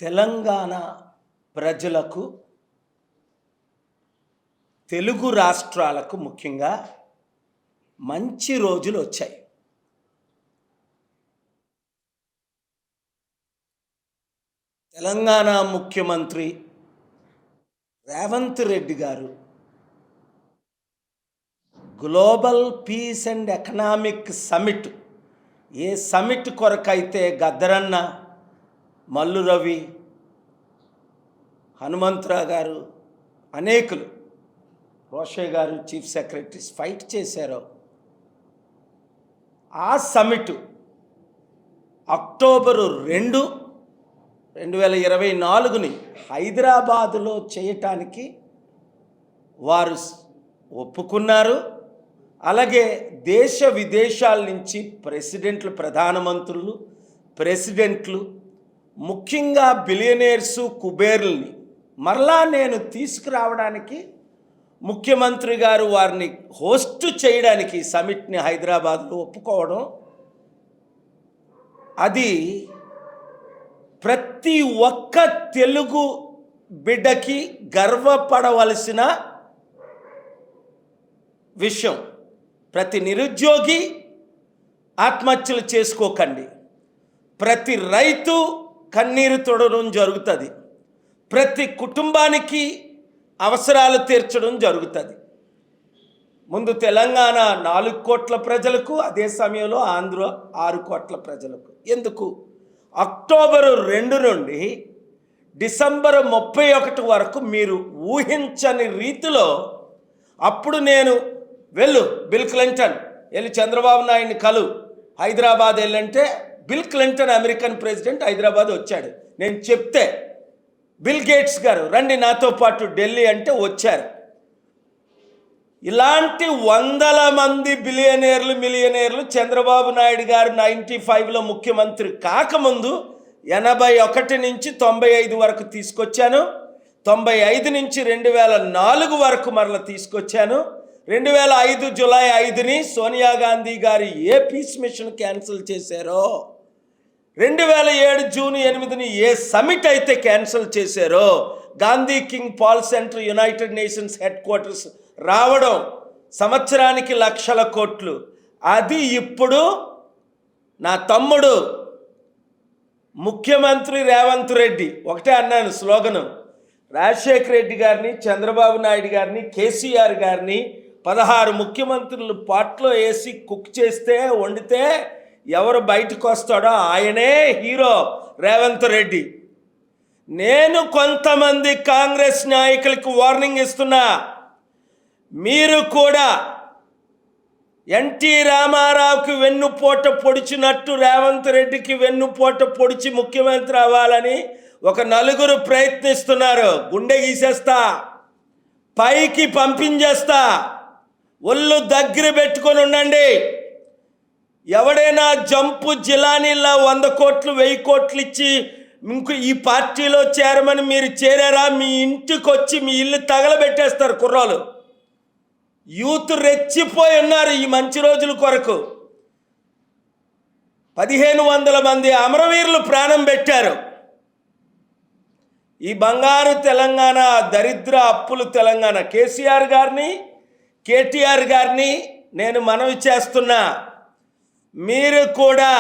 తెలంగాణ ప్రజలకు, తెలుగు రాష్ట్రాలకు ముఖ్యంగా మంచి రోజులు వచ్చాయి. తెలంగాణ ముఖ్యమంత్రి రేవంత్ రెడ్డి గారు global peace and economic summit, ఏ సమిట్ కొరకైతే గద్దరన్న, మల్లు రవి, హనుమంతరావు గారు, అనేకులు, రోషయ్య గారు చీఫ్ సెక్రటరీస్ ఫైట్ చేశారో, ఆ సమిట్ అక్టోబరు 2, 2024 హైదరాబాదులో చేయటానికి వారు ఒప్పుకున్నారు. అలాగే దేశ విదేశాల నుంచి ప్రెసిడెంట్లు, ప్రధానమంత్రులు, ప్రెసిడెంట్లు, ముఖ్యంగా బిలియనేర్సు, కుబేర్లని మరలా నేను తీసుకురావడానికి ముఖ్యమంత్రి గారు వారిని హోస్ట్ చేయడానికి సమిట్ని హైదరాబాద్లో ఒప్పుకోవడం, అది ప్రతి ఒక్క తెలుగు బిడ్డకి గర్వపడవలసిన విషయం. ప్రతి నిరుద్యోగి ఆత్మహత్యలు చేసుకోకండి, ప్రతి రైతు కన్నీరు తొడడం జరుగుతుంది, ప్రతి కుటుంబానికి అవసరాలు తీర్చడం జరుగుతుంది. ముందు తెలంగాణ 4 కోట్ల ప్రజలకు, అదే సమయంలో ఆంధ్ర 6 కోట్ల ప్రజలకు. ఎందుకు? అక్టోబరు 2 నుండి డిసెంబర్ 31 వరకు మీరు ఊహించని రీతిలో, అప్పుడు నేను బిల్ క్లింటన్ వెళ్ళి చంద్రబాబు నాయుడిని కలు, హైదరాబాద్ వెళ్ళంటే Bill Clinton American president Hyderabad వచ్చాడు. నేను చెప్తే బిల్ గేట్స్ గారు రండి నాతో పాటు ఢిల్లీ అంటే వచ్చారు. ఇలాంటి వందల మంది బిలియనేర్లు, మిలియనేర్లు చంద్రబాబు నాయుడు గారు 95లో ముఖ్యమంత్రి కాకముందు 81 నుంచి 95 వరకు తీసుకొచ్చాను. 95 నుంచి 2004 వరకు మరల తీసుకొచ్చాను. 2005 జూలై 5ని సోనియా గాంధీ గారు ఏ పీస్ మిషన్ క్యాన్సిల్ చేశారో, 2007 జూన్ 8ని ఏ సమిట్ అయితే క్యాన్సిల్ చేశారో, Gandhi King Paul centre, United Nations headquarters రావడం, సంవత్సరానికి లక్షల కోట్లు, అది ఇప్పుడు నా తమ్ముడు ముఖ్యమంత్రి రేవంత్ రెడ్డి ఒకటే అన్నాను స్లోగను, రాజశేఖర రెడ్డి గారిని, చంద్రబాబు నాయుడు గారిని, కేసీఆర్ గారిని 16 ముఖ్యమంత్రులు పాట్లో వేసి కుక్ చేస్తే, వండితే ఎవరు బయటకు వస్తాడో ఆయనే హీరో రేవంత్ రెడ్డి. నేను కొంతమంది కాంగ్రెస్ నాయకులకు వార్నింగ్ ఇస్తున్నా, మీరు కూడా ఎన్టీ రామారావుకి వెన్నుపోట పొడిచినట్టు రేవంత్ రెడ్డికి వెన్నుపోట పొడిచి ముఖ్యమంత్రి అవ్వాలని ఒక 4 ప్రయత్నిస్తున్నారు. గుండె గీసేస్తా, పైకి పంపించేస్తా, ఒళ్ళు దగ్గర పెట్టుకొని ఉండండి. ఎవడైనా జంపు జిలానీలా 100 కోట్లు 1000 కోట్లు ఇచ్చి ఇంకో ఈ పార్టీలో చేరమని మీరు చేరారా, మీ ఇంటికి వచ్చి మీ ఇల్లు తగలబెట్టేస్తారు కుర్రాలు. యూత్ రెచ్చిపోయి ఉన్నారు ఈ మంచి రోజుల కొరకు. 1500 మంది అమరవీరులు ప్రాణం పెట్టారు. ఈ బంగారు తెలంగాణ, దరిద్ర అప్పులు తెలంగాణ, కేసీఆర్ గారిని, కేటీఆర్ గారిని నేను మనవి చేస్తున్నా, మీరు కూడా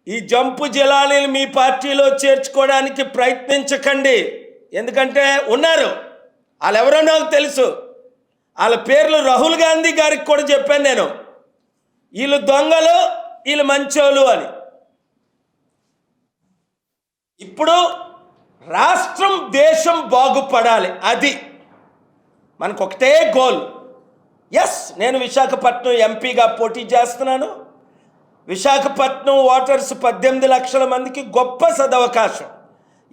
ఈ జంపు జిలానీలు మీ పార్టీలో చేర్చుకోవడానికి ప్రయత్నించకండి. ఎందుకంటే ఉన్నారు, వాళ్ళు ఎవరో నాకు తెలుసు, వాళ్ళ పేర్లు రాహుల్ గాంధీ గారికి కూడా చెప్పాను నేను, వీళ్ళు దొంగలు, వీళ్ళు మంచోళ్ళు అని. ఇప్పుడు రాష్ట్రం, దేశం బాగుపడాలి, అది మనకు ఒకటే గోల్. ఎస్, నేను విశాఖపట్నం ఎంపీగా పోటీ చేస్తున్నాను. విశాఖపట్నం ఓటర్స్ 18 లక్షల మందికి గొప్ప సదవకాశం.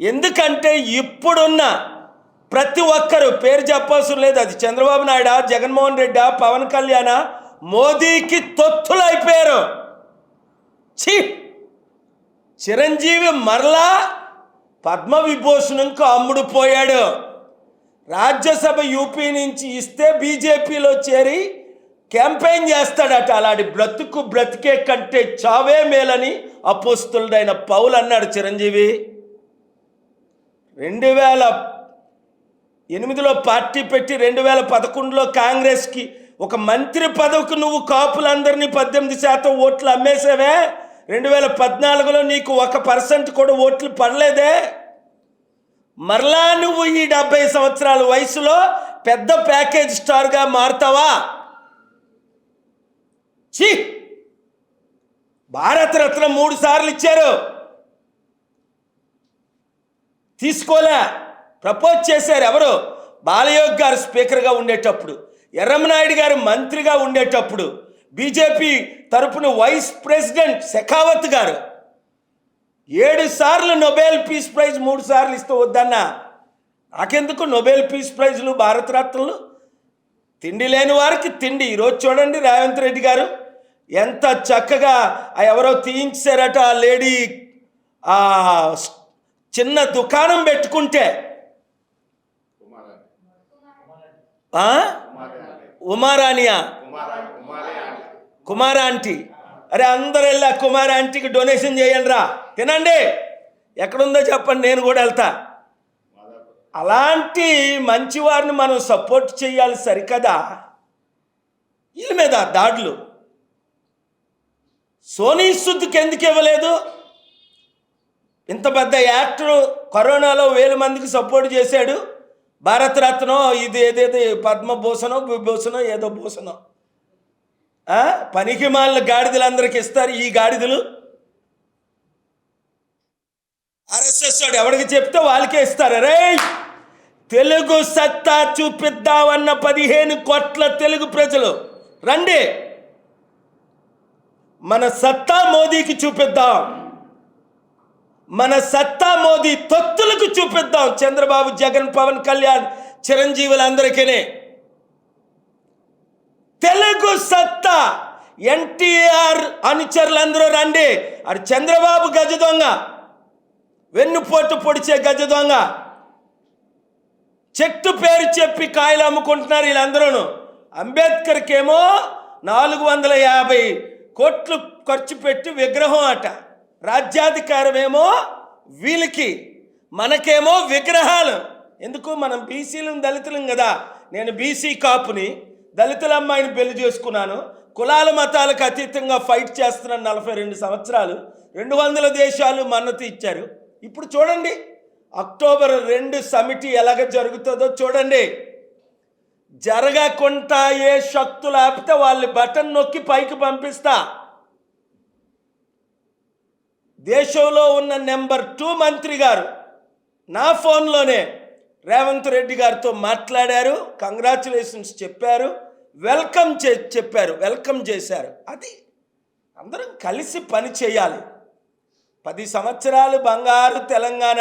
ఎందుకంటే ఇప్పుడున్న ప్రతి ఒక్కరు, పేరు చెప్పవసరం లేదు, అది చంద్రబాబు నాయుడా, జగన్మోహన్ రెడ్డా, పవన్ కళ్యాణా, మోదీకి తొత్తులు అయిపోయారు. చిరంజీవి మరలా పద్మవిభూషణంకు అమ్ముడు పోయాడు. రాజ్యసభ యూపీ నుంచి ఇస్తే బీజేపీలో చేరి క్యాంపెయిన్ చేస్తాడట. అలాంటి బ్రతికే కంటే చావే మేలని అపోస్తులుడైన పౌలు అన్నాడు. చిరంజీవి 2008లో పార్టీ పెట్టి 2011లో కాంగ్రెస్కి ఒక మంత్రి పదవికి నువ్వు కాపులందరినీ 18% ఓట్లు అమ్మేసావే. 2014లో నీకు 1% కూడా ఓట్లు పడలేదే. మరలా నువ్వు ఈ 70 సంవత్సరాల వయసులో పెద్ద ప్యాకేజ్ స్టార్గా మారుతావా? ఛీ! భారతరత్న 3 సార్లు ఇచ్చారు, తీసుకోలే. ప్రపోజ్ చేశారు ఎవరు? బాలయోగ్ గారు స్పీకర్గా ఉండేటప్పుడు, ఎర్రమనాయుడు గారు మంత్రిగా ఉండేటప్పుడు, బీజేపీ తరపున వైస్ ప్రెసిడెంట్ షెకావత్ గారు 7 సార్లు నోబెల్ పీస్ ప్రైజ్ 3 సార్లు ఇస్తూ వద్దన్నా. నాకెందుకు నోబెల్ పీస్ ప్రైజ్లు, భారతరత్నలు? తిండి లేని వారికి తిండి. ఈరోజు చూడండి రేవంత్ రెడ్డి గారు ఎంత చక్కగా ఎవరో తీయించారట. ఆ లేడీ చిన్న దుకాణం పెట్టుకుంటే ఉమారాణియా కుమార ఆంటీ, అరే అందరు వెళ్ళా కుమార ఆంటీకి డొనేషన్ చేయండి రా, తినండి, ఎక్కడుందో చెప్పండి, నేను కూడా వెళ్తా. అలాంటి మంచివారిని మనం సపోర్ట్ చేయాలి సరికదా? వీళ్ళ మీద దాడులు. సోనీ సుద్కి ఎందుకు ఇవ్వలేదు? ఇంత పెద్ద యాక్టర్ కరోనాలో 1000 మందికి సపోర్ట్ చేశాడు. భారతరత్నం ఇది ఏదేదో పద్మభూషణో విభూషణో ఏదో భూషణం, పనికి మాలిన గాడిదలందరికీ ఇస్తారు. ఈ గాడిదలు ఆర్ఎస్ఎస్ వాడు ఎవరికి చెప్తే వాళ్ళకే ఇస్తారు. రే తెలుగు సత్తా చూపిద్దామన్న 15 కోట్ల తెలుగు ప్రజలు రండి, మన సత్తా మోదీకి చూపిద్దాం, మన సత్తా మోదీ తొత్తులకు చూపిద్దాం. చంద్రబాబు, జగన్, పవన్ కళ్యాణ్, చిరంజీవులందరికీ తెలుగు సత్తా. ఎన్టీఆర్ అనుచరులందరూ రండి. అది చంద్రబాబు గజ దొంగ, వెన్నుపోటు పొడిచే గజ దొంగ, చెట్టు పేరు చెప్పి కాయలు అమ్ముకుంటున్నారు వీళ్ళందరూ. అంబేద్కర్కి ఏమో 450 కోట్లు ఖర్చు పెట్టి విగ్రహం అట. రాజ్యాధికారం ఏమో వీళ్ళకి, మనకేమో విగ్రహాలు. ఎందుకు? మనం బీసీలు దళితులం కదా. నేను బీసీ కాపుని, దళితుల అమ్మాయిని పెళ్లి చేసుకున్నాను. కులాల మతాలకు అతీతంగా ఫైట్ చేస్తున్నాను 42 సంవత్సరాలు. 200 దేశాలు మన్నతు ఇచ్చారు. ఇప్పుడు చూడండి అక్టోబర్ 2 సమిట్ ఎలాగ జరుగుతుందో చూడండి. జరగకుండా ఏ శక్తులు ఆపితే వాళ్ళని బటన్ నొక్కి పైకి పంపిస్తా. దేశంలో ఉన్న నెంబర్ 2 మంత్రి గారు నా ఫోన్లోనే రేవంత్ రెడ్డి గారితో మాట్లాడారు, కంగ్రాచులేషన్స్ చెప్పారు, వెల్కమ్ చేశారు. అది అందరం కలిసి పని చేయాలి. 10 సంవత్సరాలు బంగారు తెలంగాణ,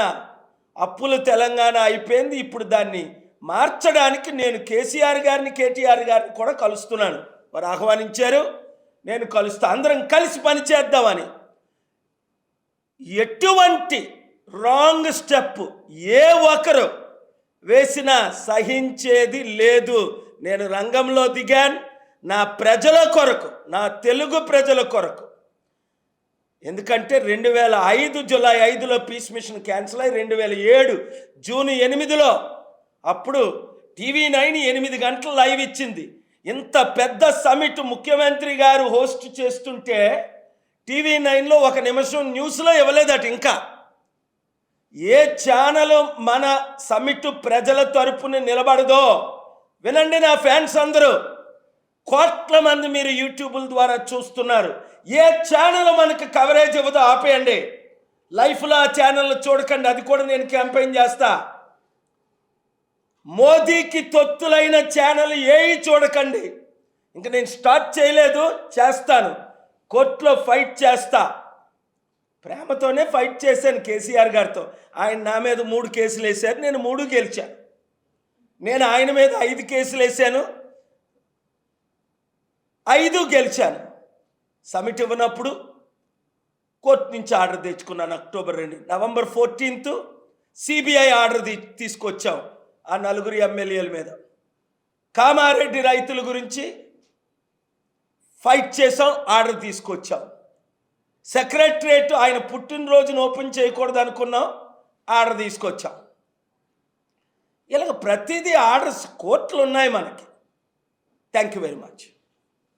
అప్పుల తెలంగాణ అయిపోయింది. ఇప్పుడు దాన్ని మార్చడానికి నేను కేసీఆర్ గారిని, కేటీఆర్ గారిని కూడా కలుస్తున్నాను. వారు ఆహ్వానించారు, నేను కలుస్తా. అందరం కలిసి పని చేద్దామని. ఎటువంటి రాంగ్ స్టెప్ ఏ ఒక్కరు వేసినా సహించేది లేదు. నేను రంగంలో దిగాను నా ప్రజల కొరకు, నా తెలుగు ప్రజల కొరకు. ఎందుకంటే 2005 జూలై 5లో పీస్ మిషన్ క్యాన్సిల్ అయ్యి 2007 జూన్ 8లో అప్పుడు TV9 8 గంటలు లైవ్ ఇచ్చింది. ఇంత పెద్ద సమిట్ ముఖ్యమంత్రి గారు హోస్ట్ చేస్తుంటే TV9లో 1 నిమిషం న్యూస్లో ఇవ్వలేదట. ఇంకా ఏ ఛానల్ మన సమిట్ ప్రజల తరపున నిలబడదో వినండి నా ఫ్యాన్స్ అందరూ. కోట్ల మంది మీరు యూట్యూబ్ల ద్వారా చూస్తున్నారు. ఏ ఛానల్ మనకు కవరేజ్ ఇవ్వదో ఆపేయండి. లైఫ్లో ఆ ఛానల్ చూడకండి, అది కూడా నేను క్యాంపెయిన్ చేస్తా. మోదీకి తొత్తులైన ఛానల్ ఏవి చూడకండి. ఇంకా నేను స్టార్ట్ చేయలేదు, చేస్తాను. కోర్టులో ఫైట్ చేస్తా. ప్రేమతోనే ఫైట్ చేశాను కేసీఆర్ గారితో. ఆయన నా మీద 3 కేసులు వేశారు, నేను 3 గెలిచాను. నేను ఆయన మీద 5 కేసులు వేశాను, 5 గెలిచాను. సమిట్ ఇవ్వనప్పుడు కోర్టు నుంచి ఆర్డర్ తెచ్చుకున్నాను. అక్టోబర్ 2, నవంబర్ 14 సిబిఐ ఆర్డర్ తీసుకొచ్చాం ఆ 4 ఎమ్మెల్యేల మీద. కామారెడ్డి రైతుల గురించి ఫైట్ చేసాం, ఆర్డర్ తీసుకొచ్చాం. సెక్రటరియట్ ఆయన పుట్టినరోజును ఓపెన్ చేయకూడదు అనుకున్నాం, ఆర్డర్ తీసుకొచ్చాం. ఇలాగ ప్రతిదీ ఆర్డర్స్ కోర్టులు ఉన్నాయి మనకి. Thank you very much.